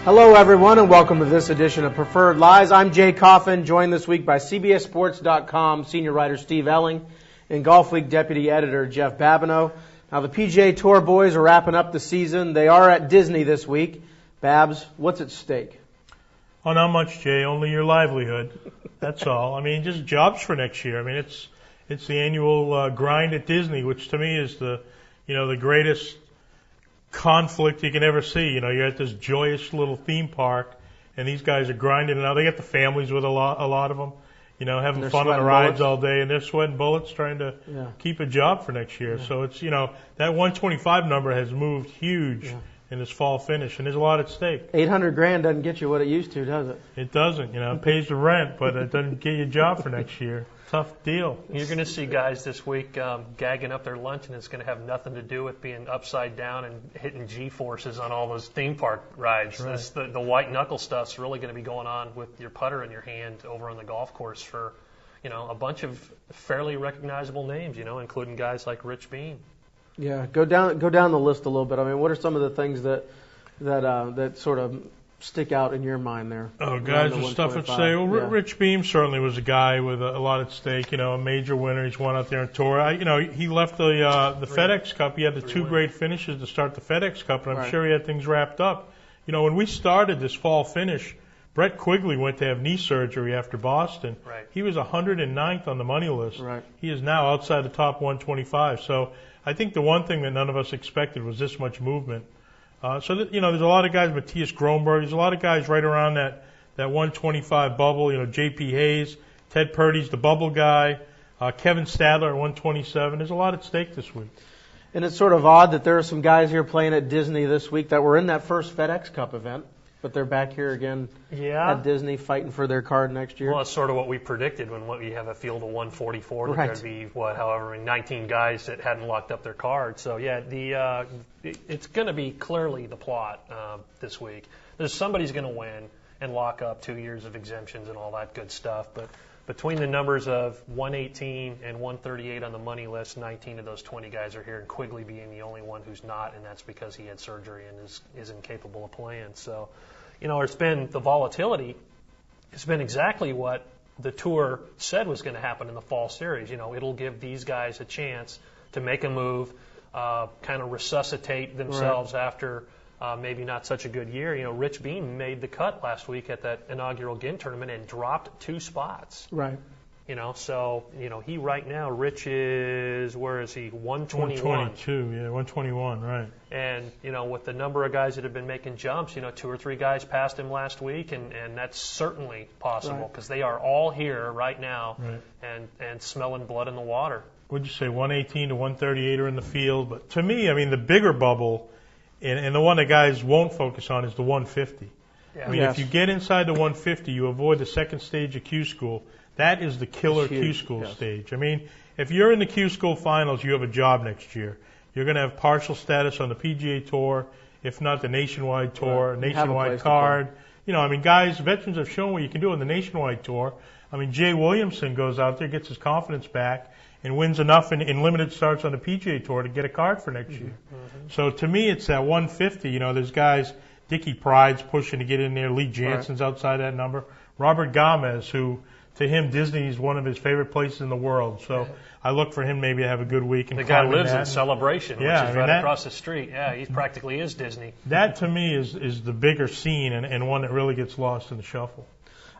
Hello, everyone, and welcome to this edition of Preferred Lies. I'm Jay Coffin, joined this week by CBSSports.com senior writer Steve Elling and Golfweek deputy editor Jeff Babineau. Now, the PGA Tour boys are wrapping up the season. They are at Disney this week. Babs, what's at stake? Oh, not much, Jay. Only your livelihood. That's all. I mean, just jobs for next year. I mean, it's the annual grind at Disney, which to me is the greatest conflict you can ever see. You know, you're at this joyous little theme park, and these guys are grinding it out. They got the families with a lot of them, you know, having fun on the rides all day, and they're sweating bullets trying to keep a job for next year. Yeah. So it's, you know, that 125 number has moved huge in this fall finish, and there's a lot at stake. $800,000 doesn't get you what it used to, does it? It doesn't. You know, it pays the rent, but it doesn't get you a job for next year. Tough deal. You're going to see guys this week gagging up their lunch, and it's going to have nothing to do with being upside down and hitting G-forces on all those theme park rides. Right. The white knuckle stuff's really going to be going on with your putter in your hand over on the golf course for, you know, a bunch of fairly recognizable names, you know, including guys like Rich Beam. Yeah, go down the list a little bit. I mean, what are some of the things that sort of stick out in your mind there? Oh, guys with stuff at stake. Well, Rich Beam certainly was a guy with a lot at stake. You know, a major winner. He's won out there on tour. He left the FedEx Cup. He had the two great finishes to start the FedEx Cup, and I'm sure he had things wrapped up. You know, when we started this fall finish, Brett Quigley went to have knee surgery after Boston. Right. He was 109th on the money list. Right. He is now outside the top 125. So I think the one thing that none of us expected was this much movement. There's a lot of guys, Matthias Gromberg, there's a lot of guys right around that 125 bubble, you know, J.P. Hayes, Ted Purdy's the bubble guy, Kevin Stadler at 127. There's a lot at stake this week. And it's sort of odd that there are some guys here playing at Disney this week that were in that first FedEx Cup event, but they're back here again at Disney fighting for their card next year. Well, it's sort of what we predicted when we have a field of 144. That there'd be, 19 guys that hadn't locked up their cards. So, it's going to be clearly the plot this week. Somebody's going to win and lock up 2 years of exemptions and all that good stuff. But between the numbers of 118 and 138 on the money list, 19 of those 20 guys are here, and Quigley being the only one who's not, and that's because he had surgery and is incapable of playing. So, you know, it's been the volatility. It's been exactly what the tour said was going to happen in the fall series. You know, it'll give these guys a chance to make a move, kind of resuscitate themselves after maybe not such a good year. You know, Rich Beam made the cut last week at that inaugural Ginn tournament and dropped 2 spots. Right. You know, so, you know, he right now, Rich is, where is he? 121. 121, right. And, you know, with the number of guys that have been making jumps, you know, 2 or 3 guys passed him last week, and that's certainly possible because they are all here right now and smelling blood in the water. Would you say 118 to 138 are in the field? But to me, I mean, the bigger bubble, and the one that guys won't focus on is the 150. Yeah. I mean, if you get inside the 150, you avoid the second stage of Q School. That is the killer Q School stage. I mean, if you're in the Q School finals, you have a job next year. You're going to have partial status on the PGA Tour, if not the Nationwide Tour, Nationwide card. You know, I mean, guys, veterans have shown what you can do on the Nationwide Tour. I mean, Jay Williamson goes out there, gets his confidence back, and wins enough in limited starts on the PGA Tour to get a card for next year. Mm-hmm. So to me, it's that 150. You know, there's guys, Dickie Pride's pushing to get in there. Lee Jansen's outside that number. Robert Gomez, who, to him, Disney is one of his favorite places in the world. So I look for him maybe to have a good week. And the guy lives in Celebration, which is right across the street. Yeah, he practically is Disney. That, to me, is the bigger scene and one that really gets lost in the shuffle.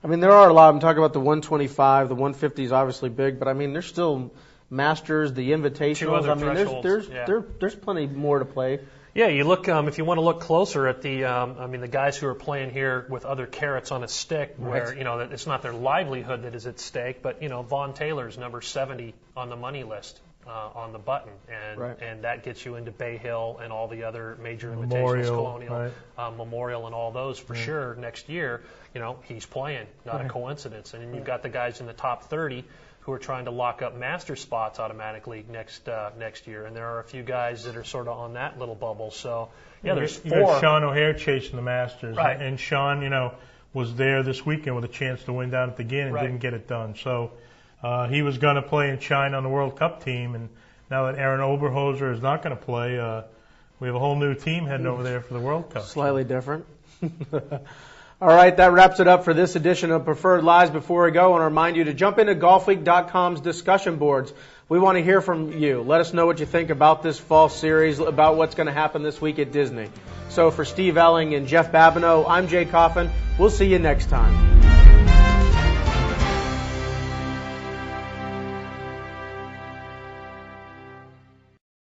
I mean, there are a lot. I'm talking about the 125. The 150 is obviously big, but I mean, there's still Masters, the Invitationals. I mean, there's plenty more to play. Yeah, you look if you want to look closer at the guys who are playing here with other carrots on a stick, where you know that it's not their livelihood that is at stake, but you know Vaughn Taylor's number 70 on the money list on the button, and that gets you into Bay Hill and all the other major Invitationals, Colonial, Memorial, and all those for sure next year. You know he's playing, not a coincidence, and then you've got the guys in the top 30. Who are trying to lock up master spots automatically next year, and there are a few guys that are sort of on that little bubble. So there's 4. You had Sean O'Haire chasing the Masters, and Sean, you know, was there this weekend with a chance to win down at the Ginn and didn't get it done. So he was going to play in China on the World Cup team, and now that Aaron Oberhoser is not going to play, We have a whole new team heading over there for the World Cup. Slightly different. All right, that wraps it up for this edition of Preferred Lies. Before we go, I want to remind you to jump into Golfweek.com's discussion boards. We want to hear from you. Let us know what you think about this fall series, about what's going to happen this week at Disney. So for Steve Elling and Jeff Babineau, I'm Jay Coffin. We'll see you next time.